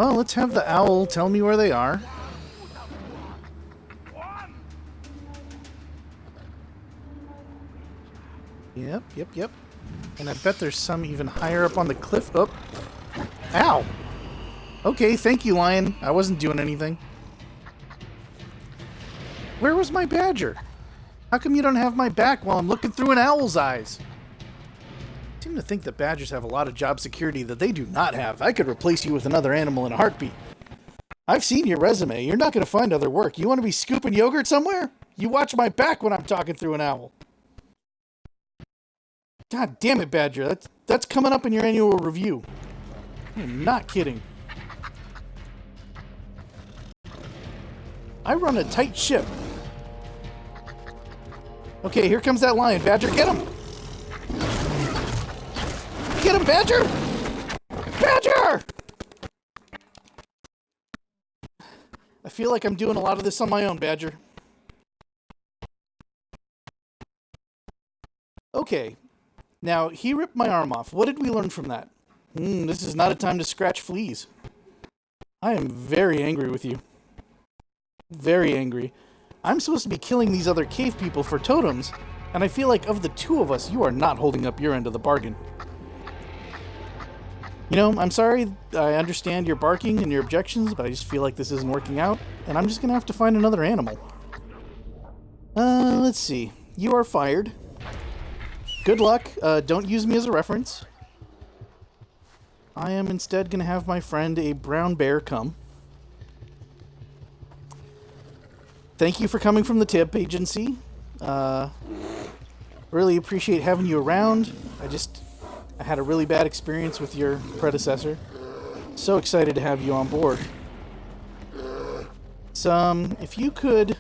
Well, let's have the owl tell me where they are. Yep. And I bet there's some even higher up on the cliff. Oh. Ow! Okay, thank you, lion. I wasn't doing anything. Where was my badger? How come you don't have my back while I'm looking through an owl's eyes? I seem to think that badgers have a lot of job security that they do not have. I could replace you with another animal in a heartbeat. I've seen your resume. You're not going to find other work. You want to be scooping yogurt somewhere? You watch my back when I'm talking through an owl. God damn it, Badger. That's coming up in your annual review. I'm not kidding. I run a tight ship. Okay, here comes that lion. Badger, get him! Get him, Badger! Badger! I feel like I'm doing a lot of this on my own, Badger. Okay. Now, he ripped my arm off. What did we learn from that? This is not a time to scratch fleas. I am very angry with you. Very angry. I'm supposed to be killing these other cave people for totems, and I feel like of the two of us, you are not holding up your end of the bargain. You know, I'm sorry, I understand your barking and your objections, but I just feel like this isn't working out, and I'm just gonna have to find another animal. Let's see. You are fired. Good luck. Don't use me as a reference. I am instead gonna have my friend, a brown bear, come. Thank you for coming from the tip agency. Really appreciate having you around. I had a really bad experience with your predecessor. So excited to have you on board. So, if you could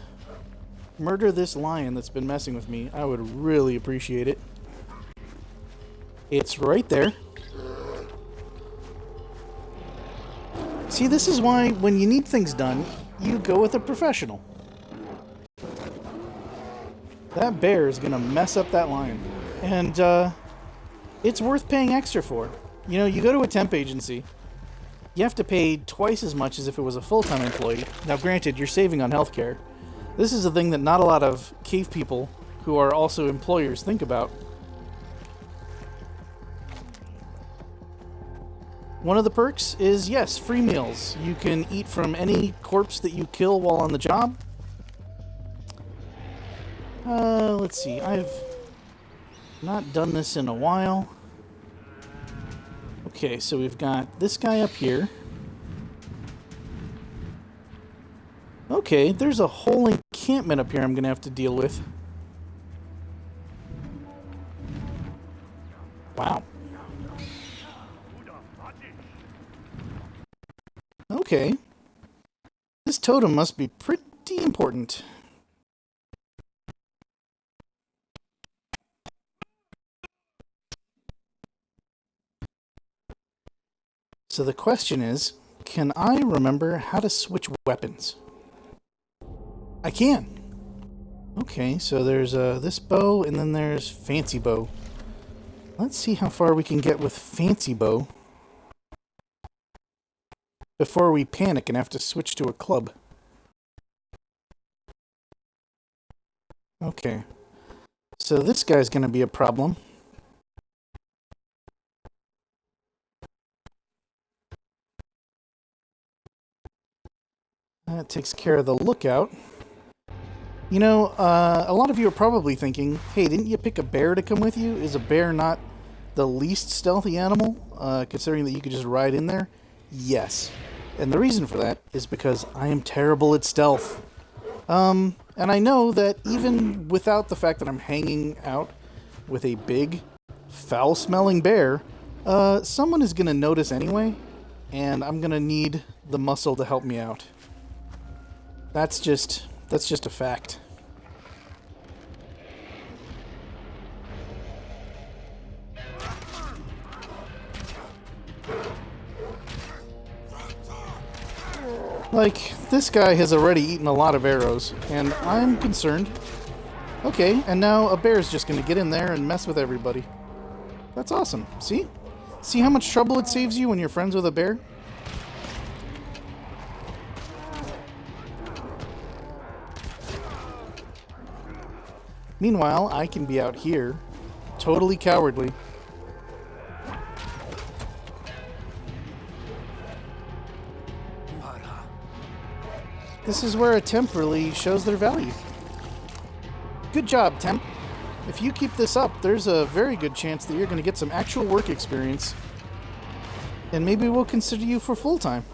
murder this lion that's been messing with me, I would really appreciate it. It's right there. See, this is why when you need things done, you go with a professional. That bear is going to mess up that lion. And, it's worth paying extra for. You know, you go to a temp agency, you have to pay twice as much as if it was a full-time employee. Now, granted, you're saving on healthcare. This is a thing that not a lot of cave people who are also employers think about. One of the perks is, yes, free meals. You can eat from any corpse that you kill while on the job. Let's see, I've not done this in a while. Okay, so we've got this guy up here. Okay, there's a whole encampment up here I'm going to have to deal with. Wow. Okay. This totem must be pretty important. So the question is, can I remember how to switch weapons? I can. Okay, so there's this bow, and then there's fancy bow. Let's see how far we can get with fancy bow before we panic and have to switch to a club. Okay, so this guy's going to be a problem. That takes care of the lookout. You know, a lot of you are probably thinking, hey, didn't you pick a bear to come with you? Is a bear not the least stealthy animal, considering that you could just ride in there? Yes. And the reason for that is because I am terrible at stealth. And I know that even without the fact that I'm hanging out with a big, foul-smelling bear, someone is going to notice anyway, and I'm going to need the muscle to help me out. That's just a fact. Like, this guy has already eaten a lot of arrows, and I'm concerned. Okay, and now a bear's just gonna get in there and mess with everybody. That's awesome. See? See how much trouble it saves you when you're friends with a bear? Meanwhile, I can be out here, totally cowardly. This is where a temp really shows their value. Good job, temp. If you keep this up, there's a very good chance that you're going to get some actual work experience. And maybe we'll consider you for full-time.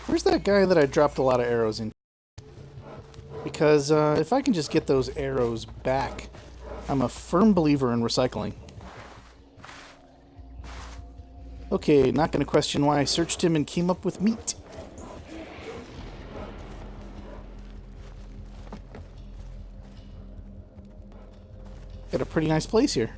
Where's that guy that I dropped a lot of arrows in? Because if I can just get those arrows back, I'm a firm believer in recycling. Okay, not going to question why I searched him and came up with meat. Got a pretty nice place here.